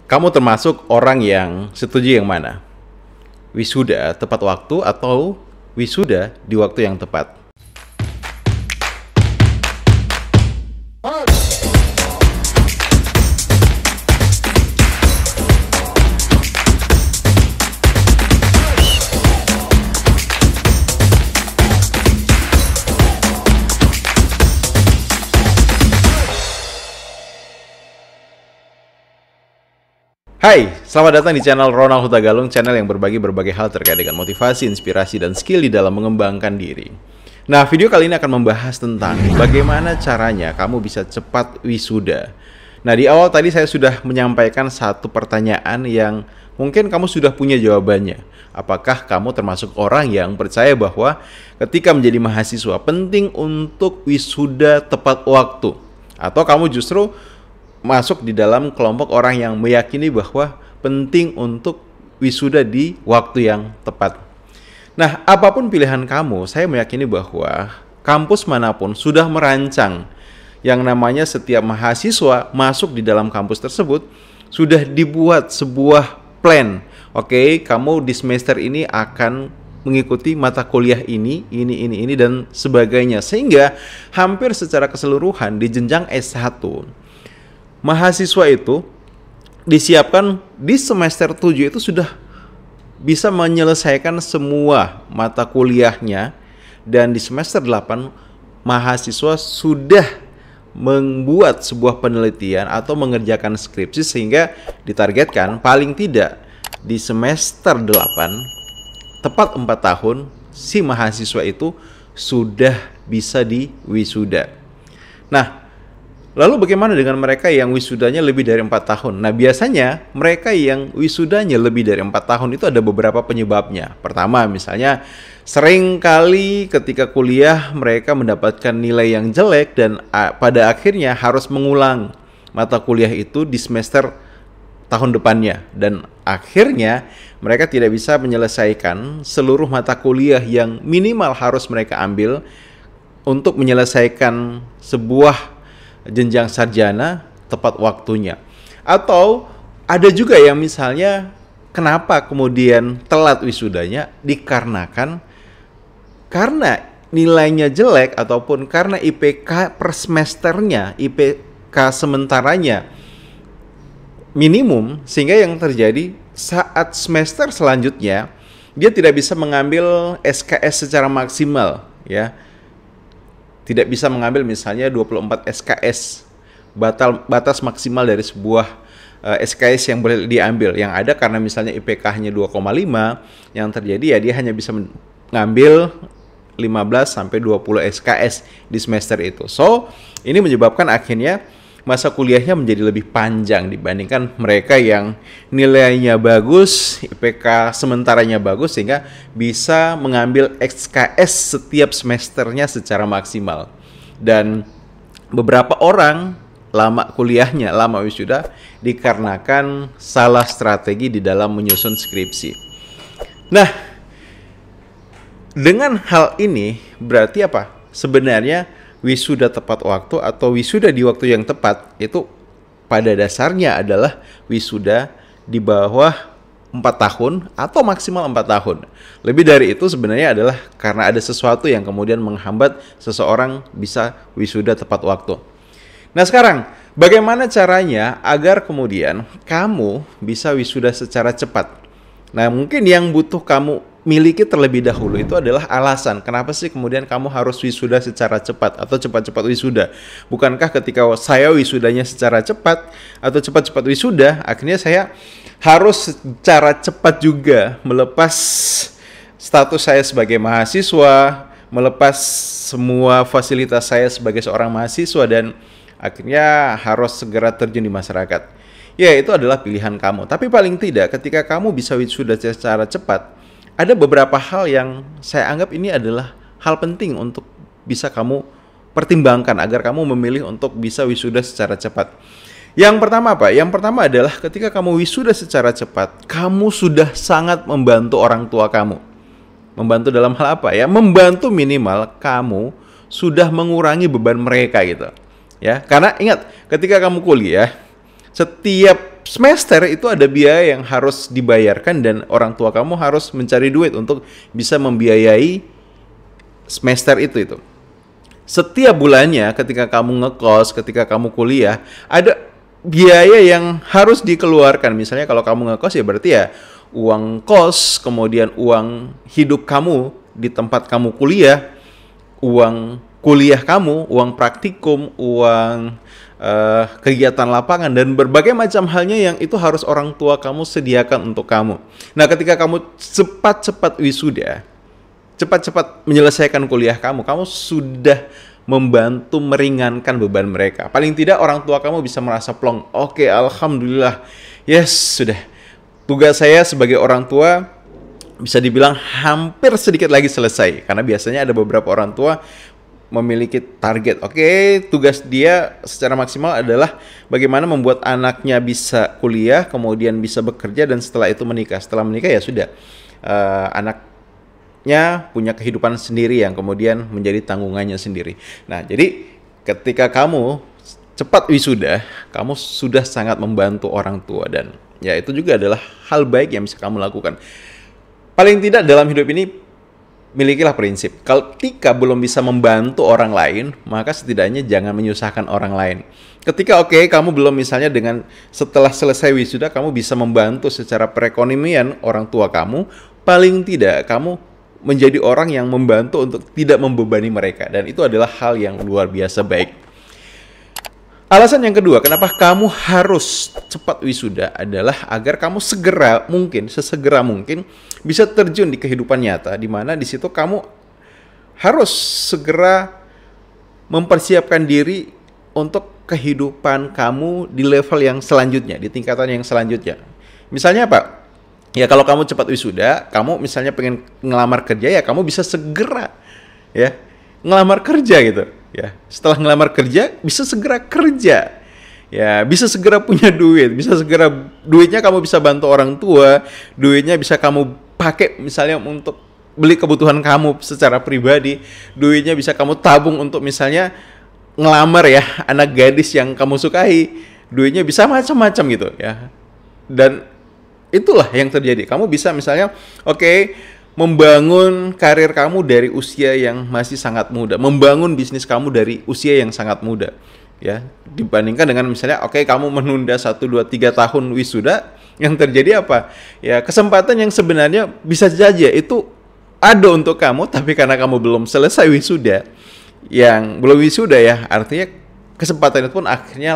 Kamu termasuk orang yang setuju yang mana? Wisuda tepat waktu atau wisuda di waktu yang tepat? Hai, selamat datang di channel Ronald Huta Galung, channel yang berbagi berbagai hal terkait dengan motivasi, inspirasi, dan skill di dalam mengembangkan diri. Nah, video kali ini akan membahas tentang bagaimana caranya kamu bisa cepat wisuda. Nah, di awal tadi saya sudah menyampaikan satu pertanyaan yang mungkin kamu sudah punya jawabannya. Apakah kamu termasuk orang yang percaya bahwa ketika menjadi mahasiswa penting untuk wisuda tepat waktu? Atau kamu justru masuk di dalam kelompok orang yang meyakini bahwa penting untuk wisuda di waktu yang tepat. Nah, apapun pilihan kamu, saya meyakini bahwa kampus manapun sudah merancang yang namanya setiap mahasiswa masuk di dalam kampus tersebut sudah dibuat sebuah plan. Oke, kamu di semester ini akan mengikuti mata kuliah ini, dan sebagainya. Sehingga hampir secara keseluruhan di jenjang S1 mahasiswa itu disiapkan di semester 7 itu sudah bisa menyelesaikan semua mata kuliahnya, dan di semester 8 mahasiswa sudah membuat sebuah penelitian atau mengerjakan skripsi sehingga ditargetkan paling tidak di semester 8 tepat 4 tahun si mahasiswa itu sudah bisa diwisuda. Nah, lalu bagaimana dengan mereka yang wisudanya lebih dari 4 tahun? Nah, biasanya mereka yang wisudanya lebih dari 4 tahun itu ada beberapa penyebabnya. Pertama, misalnya sering kali ketika kuliah mereka mendapatkan nilai yang jelek dan pada akhirnya harus mengulang mata kuliah itu di semester tahun depannya. Dan akhirnya mereka tidak bisa menyelesaikan seluruh mata kuliah yang minimal harus mereka ambil untuk menyelesaikan sebuah jenjang sarjana tepat waktunya. Atau ada juga yang misalnya kenapa kemudian telat wisudanya dikarenakan karena nilainya jelek ataupun karena IPK per semesternya, IPK sementaranya minimum, sehingga yang terjadi saat semester selanjutnya dia tidak bisa mengambil SKS secara maksimal, ya. Tidak bisa mengambil misalnya 24 SKS, batas maksimal dari sebuah SKS yang boleh diambil. Yang ada karena misalnya IPK-nya 2,5, yang terjadi ya dia hanya bisa mengambil 15 sampai 20 SKS di semester itu. So, ini menyebabkan akhirnya masa kuliahnya menjadi lebih panjang dibandingkan mereka yang nilainya bagus, IPK sementaranya bagus, sehingga bisa mengambil SKS setiap semesternya secara maksimal. Dan beberapa orang lama kuliahnya, lama wisuda dikarenakan salah strategi di dalam menyusun skripsi. Nah, dengan hal ini berarti apa? Sebenarnya wisuda tepat waktu atau wisuda di waktu yang tepat itu pada dasarnya adalah wisuda di bawah 4 tahun atau maksimal 4 tahun. Lebih dari itu sebenarnya adalah karena ada sesuatu yang kemudian menghambat seseorang bisa wisuda tepat waktu. Nah, sekarang bagaimana caranya agar kemudian kamu bisa wisuda secara cepat? Nah, mungkin yang butuh kamu miliki terlebih dahulu itu adalah alasan kenapa sih kemudian kamu harus wisuda secara cepat atau cepat-cepat wisuda. Bukankah ketika saya wisudanya secara cepat atau cepat-cepat wisuda, akhirnya saya harus secara cepat juga melepas status saya sebagai mahasiswa, melepas semua fasilitas saya sebagai seorang mahasiswa, dan akhirnya harus segera terjun di masyarakat. Ya, itu adalah pilihan kamu. Tapi paling tidak ketika kamu bisa wisuda secara cepat, ada beberapa hal yang saya anggap ini adalah hal penting untuk bisa kamu pertimbangkan agar kamu memilih untuk bisa wisuda secara cepat. Yang pertama apa? Yang pertama adalah ketika kamu wisuda secara cepat, kamu sudah sangat membantu orang tua kamu. Membantu dalam hal apa ya? Membantu minimal kamu sudah mengurangi beban mereka gitu. Ya, karena ingat, ketika kamu kuliah, setiap semester itu ada biaya yang harus dibayarkan dan orang tua kamu harus mencari duit untuk bisa membiayai semester itu. Setiap bulannya ketika kamu ngekos, ketika kamu kuliah, ada biaya yang harus dikeluarkan. Misalnya kalau kamu ngekos ya berarti ya uang kos, kemudian uang hidup kamu di tempat kamu kuliah, uang kuliah kamu, uang praktikum, uang kegiatan lapangan, dan berbagai macam halnya yang itu harus orang tua kamu sediakan untuk kamu. Nah, ketika kamu cepat-cepat wisuda, cepat-cepat menyelesaikan kuliah kamu sudah membantu meringankan beban mereka. Paling tidak orang tua kamu bisa merasa plong. Oke, alhamdulillah. Yes, sudah. Tugas saya sebagai orang tua bisa dibilang hampir sedikit lagi selesai. Karena biasanya ada beberapa orang tua memiliki target. Oke, tugas dia secara maksimal adalah bagaimana membuat anaknya bisa kuliah, kemudian bisa bekerja, dan setelah itu menikah. Setelah menikah ya sudah, anaknya punya kehidupan sendiri yang kemudian menjadi tanggungannya sendiri. Nah, jadi ketika kamu cepat wisuda, kamu sudah sangat membantu orang tua, dan ya itu juga adalah hal baik yang bisa kamu lakukan. Paling tidak dalam hidup ini, milikilah prinsip, ketika belum bisa membantu orang lain, maka setidaknya jangan menyusahkan orang lain. Ketika kamu belum, misalnya dengan setelah selesai wisuda, kamu bisa membantu secara perekonomian orang tua kamu, paling tidak kamu menjadi orang yang membantu untuk tidak membebani mereka. Dan itu adalah hal yang luar biasa baik. Alasan yang kedua, kenapa kamu harus cepat wisuda adalah agar kamu sesegera mungkin bisa terjun di kehidupan nyata, di mana di situ kamu harus segera mempersiapkan diri untuk kehidupan kamu di level yang selanjutnya, di tingkatan yang selanjutnya. Misalnya apa? Ya kalau kamu cepat wisuda, kamu misalnya pengen ngelamar kerja, ya kamu bisa segera ya ngelamar kerja gitu. Ya, setelah ngelamar kerja bisa segera kerja. Ya, bisa segera punya duit, duitnya kamu bisa bantu orang tua, duitnya bisa kamu pakai misalnya untuk beli kebutuhan kamu secara pribadi, duitnya bisa kamu tabung untuk misalnya ngelamar ya anak gadis yang kamu sukai, duitnya bisa macam-macam gitu ya. Dan itulah yang terjadi. Kamu bisa misalnya membangun karir kamu dari usia yang masih sangat muda, membangun bisnis kamu dari usia yang sangat muda, ya. Dibandingkan dengan misalnya, kamu menunda 1, 2, 3 tahun wisuda, yang terjadi apa? Ya, kesempatan yang sebenarnya bisa saja itu ada untuk kamu, tapi karena kamu belum selesai wisuda, artinya kesempatan itu pun akhirnya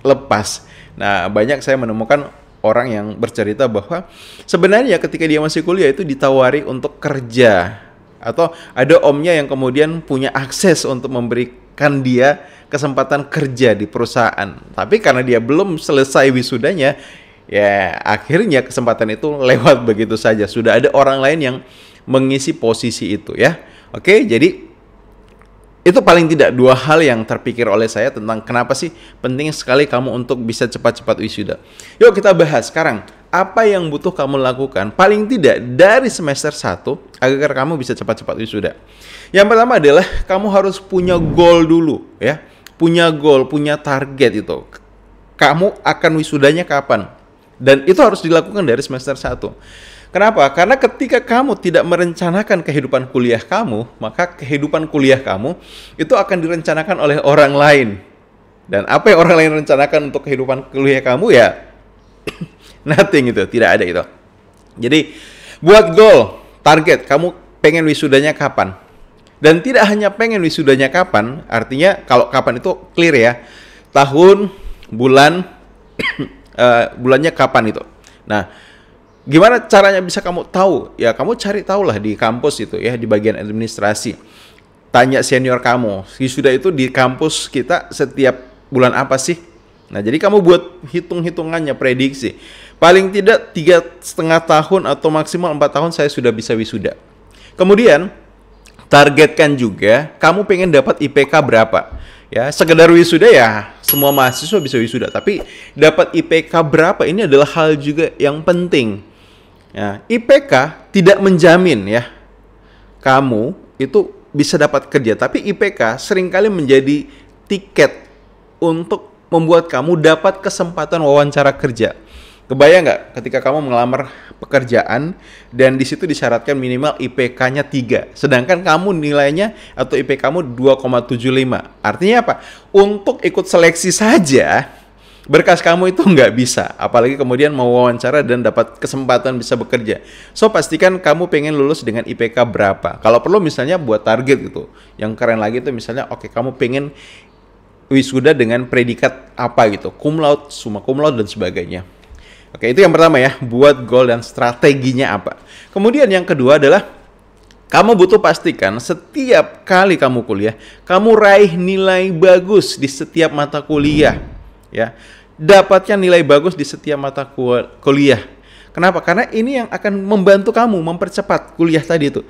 lepas. Nah, banyak saya menemukan orang yang bercerita bahwa sebenarnya ketika dia masih kuliah itu ditawari untuk kerja, atau ada omnya yang kemudian punya akses untuk memberikan dia kesempatan kerja di perusahaan. Tapi karena dia belum selesai wisudanya, ya akhirnya kesempatan itu lewat begitu saja. Sudah ada orang lain yang mengisi posisi itu ya. Jadi itu paling tidak 2 hal yang terpikir oleh saya tentang kenapa sih penting sekali kamu untuk bisa cepat-cepat wisuda. Yuk kita bahas sekarang, apa yang butuh kamu lakukan paling tidak dari semester 1 agar kamu bisa cepat-cepat wisuda. Yang pertama adalah kamu harus punya goal dulu ya. Punya goal, punya target itu. Kamu akan wisudanya kapan? Dan itu harus dilakukan dari semester 1. Kenapa? Karena ketika kamu tidak merencanakan kehidupan kuliah kamu, maka kehidupan kuliah kamu itu akan direncanakan oleh orang lain. Dan apa yang orang lain rencanakan untuk kehidupan kuliah kamu ya nothing, itu tidak ada itu. Jadi buat goal, target, kamu pengen wisudanya kapan. Dan tidak hanya pengen wisudanya kapan, artinya kalau kapan itu clear ya. Tahun, bulan, bulannya kapan itu. Nah, gimana caranya bisa kamu tahu? Ya kamu cari tahu lah di kampus itu ya, di bagian administrasi. Tanya senior kamu, wisuda itu di kampus kita setiap bulan apa sih? Nah jadi kamu buat hitung-hitungannya, prediksi. Paling tidak 3,5 tahun atau maksimal 4 tahun saya sudah bisa wisuda. Kemudian targetkan juga kamu pengen dapat IPK berapa. Ya, sekedar wisuda ya semua mahasiswa bisa wisuda, tapi dapat IPK berapa ini adalah hal juga yang penting. Ya, IPK tidak menjamin ya kamu itu bisa dapat kerja, tapi IPK seringkali menjadi tiket untuk membuat kamu dapat kesempatan wawancara kerja. Kebayang nggak ketika kamu melamar pekerjaan dan di situ disyaratkan minimal IPK-nya 3, sedangkan kamu nilainya atau IP kamu 2,75. Artinya apa? Untuk ikut seleksi saja berkas kamu itu nggak bisa, apalagi kemudian mau wawancara dan dapat kesempatan bisa bekerja. So pastikan kamu pengen lulus dengan IPK berapa. Kalau perlu misalnya buat target gitu. Yang keren lagi itu misalnya oke, kamu pengen wisuda dengan predikat apa gitu, cum laude, summa cum laude dan sebagainya. Oke, itu yang pertama ya, buat goal dan strateginya apa. Kemudian yang kedua adalah kamu butuh pastikan setiap kali kamu kuliah, kamu raih nilai bagus di setiap mata kuliah. Ya, dapatkan nilai bagus di setiap mata kuliah. Kenapa? Karena ini yang akan membantu kamu mempercepat kuliah tadi itu.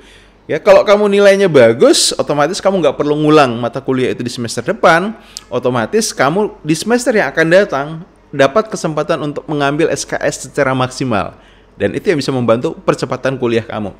Ya, kalau kamu nilainya bagus, otomatis kamu nggak perlu ngulang mata kuliah itu di semester depan. Otomatis kamu di semester yang akan datang dapat kesempatan untuk mengambil SKS secara maksimal. Dan itu yang bisa membantu percepatan kuliah kamu.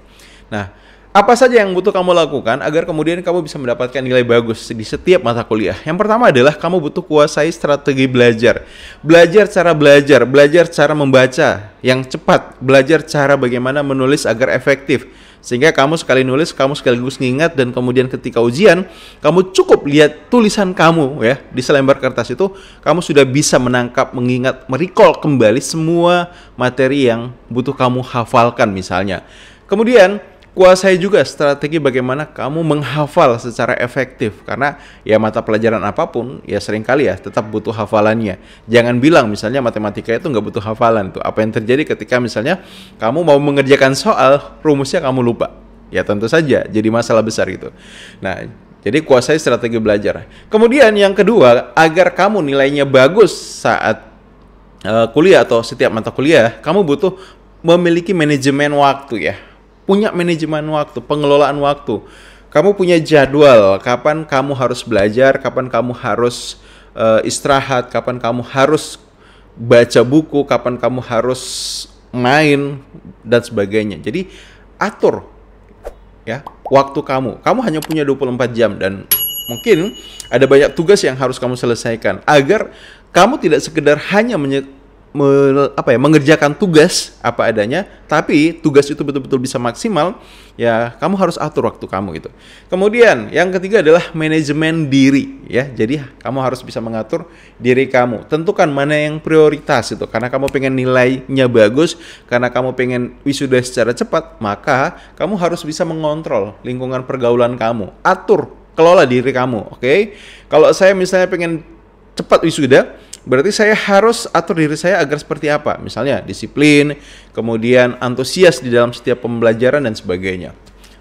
Nah, apa saja yang butuh kamu lakukan agar kemudian kamu bisa mendapatkan nilai bagus di setiap mata kuliah? Yang pertama adalah kamu butuh kuasai strategi belajar. Belajar cara membaca yang cepat, belajar cara bagaimana menulis agar efektif. Sehingga kamu sekali nulis, kamu sekaligus ngingat, dan kemudian ketika ujian, kamu cukup lihat tulisan kamu ya di selembar kertas itu, kamu sudah bisa menangkap, mengingat, merecall kembali semua materi yang butuh kamu hafalkan misalnya. Kemudian, kuasai juga strategi bagaimana kamu menghafal secara efektif. Karena ya mata pelajaran apapun, ya seringkali ya tetap butuh hafalannya. Jangan bilang misalnya matematika itu nggak butuh hafalan. Tuh, apa yang terjadi ketika misalnya kamu mau mengerjakan soal, rumusnya kamu lupa. Ya tentu saja jadi masalah besar gitu. Nah, jadi kuasai strategi belajar. Kemudian yang kedua, agar kamu nilainya bagus saat kuliah atau setiap mata kuliah, kamu butuh memiliki manajemen waktu ya. Punya manajemen waktu, pengelolaan waktu. Kamu punya jadwal, kapan kamu harus belajar, kapan kamu harus istirahat, kapan kamu harus baca buku, kapan kamu harus main, dan sebagainya. Jadi, atur ya waktu kamu. Kamu hanya punya 24 jam dan mungkin ada banyak tugas yang harus kamu selesaikan agar kamu tidak sekedar hanya mengerjakan tugas apa adanya, tapi tugas itu betul-betul bisa maksimal, ya kamu harus atur waktu kamu itu. Kemudian yang ketiga adalah manajemen diri ya. Jadi kamu harus bisa mengatur diri kamu. Tentukan mana yang prioritas itu. Karena kamu pengen nilainya bagus, karena kamu pengen wisuda secara cepat, maka kamu harus bisa mengontrol lingkungan pergaulan kamu. Atur, kelola diri kamu, oke? Kalau saya misalnya pengen cepat wisuda, berarti saya harus atur diri saya agar seperti apa? Misalnya disiplin, kemudian antusias di dalam setiap pembelajaran dan sebagainya.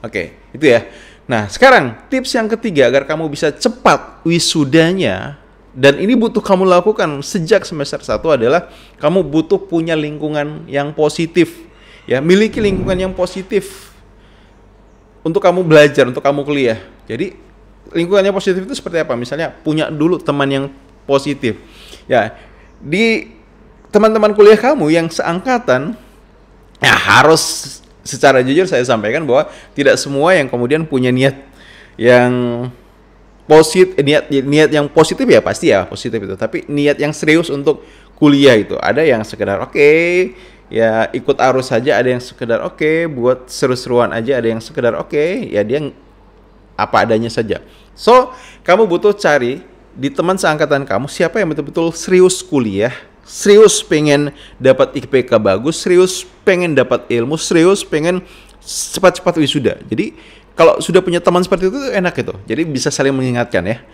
Oke, itu ya. Nah, sekarang tips yang ketiga agar kamu bisa cepat wisudanya, dan ini butuh kamu lakukan sejak semester 1 adalah kamu butuh punya lingkungan yang positif. Ya, miliki lingkungan yang positif untuk kamu belajar, untuk kamu kuliah. Jadi, lingkungannya positif itu seperti apa? Misalnya punya dulu teman yang positif. Ya, di teman-teman kuliah kamu yang seangkatan, ya harus secara jujur saya sampaikan bahwa tidak semua yang kemudian punya niat yang positif, niat yang positif ya pasti ya positif itu, tapi niat yang serius untuk kuliah itu. Ada yang sekedar oke, ya ikut arus saja, ada yang sekedar oke, buat seru-seruan aja, ada yang sekedar oke, ya dia apa adanya saja. So, kamu butuh cari di teman seangkatan kamu siapa yang betul-betul serius kuliah, serius pengen dapat IPK bagus, serius pengen dapat ilmu, serius pengen cepat-cepat wisuda. Jadi kalau sudah punya teman seperti itu enak itu. Jadi bisa saling mengingatkan ya.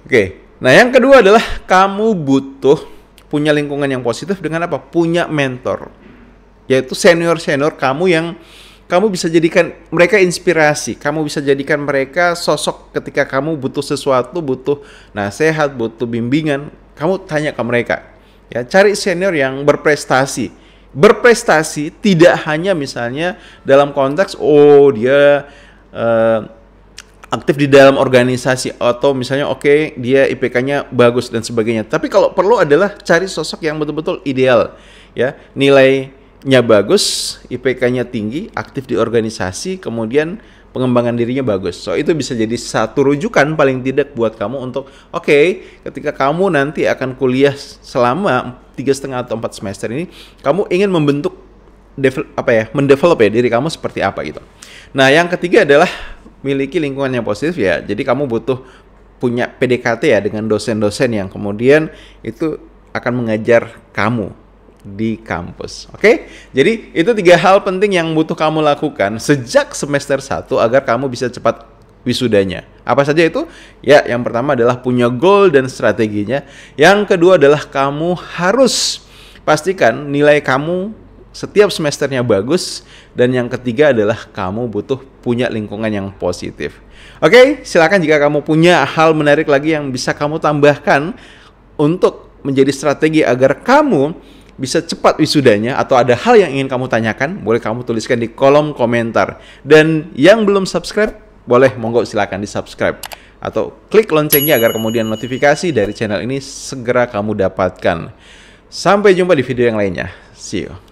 Oke. Nah, yang kedua adalah kamu butuh punya lingkungan yang positif dengan apa? Punya mentor. Yaitu senior-senior kamu yang kamu bisa jadikan mereka inspirasi, kamu bisa jadikan mereka sosok ketika kamu butuh sesuatu, butuh nasihat, butuh bimbingan, kamu tanya ke mereka. Ya, cari senior yang berprestasi. Berprestasi tidak hanya misalnya dalam konteks dia aktif di dalam organisasi atau misalnya oke, dia IPK-nya bagus dan sebagainya. Tapi kalau perlu adalah cari sosok yang betul-betul ideal, ya, nilainya bagus, IPK-nya tinggi, aktif di organisasi, kemudian pengembangan dirinya bagus. So itu bisa jadi satu rujukan paling tidak buat kamu untuk oke, ketika kamu nanti akan kuliah selama 3,5 atau 4 semester ini, kamu ingin membentuk mendevelop ya diri kamu seperti apa gitu. Nah, yang ketiga adalah miliki lingkungan yang positif ya. Jadi kamu butuh punya PDKT ya dengan dosen-dosen yang kemudian itu akan mengajar kamu di kampus. Oke? Jadi itu 3 hal penting yang butuh kamu lakukan sejak semester 1 agar kamu bisa cepat wisudanya. Apa saja itu? Ya, yang pertama adalah punya goal dan strateginya. Yang kedua adalah kamu harus pastikan nilai kamu setiap semesternya bagus. Dan yang ketiga adalah kamu butuh punya lingkungan yang positif. Oke, silakan jika kamu punya hal menarik lagi yang bisa kamu tambahkan untuk menjadi strategi agar kamu bisa cepat wisudanya, atau ada hal yang ingin kamu tanyakan, boleh kamu tuliskan di kolom komentar. Dan yang belum subscribe, boleh monggo silakan di subscribe atau klik loncengnya agar kemudian notifikasi dari channel ini segera kamu dapatkan. Sampai jumpa di video yang lainnya. See you.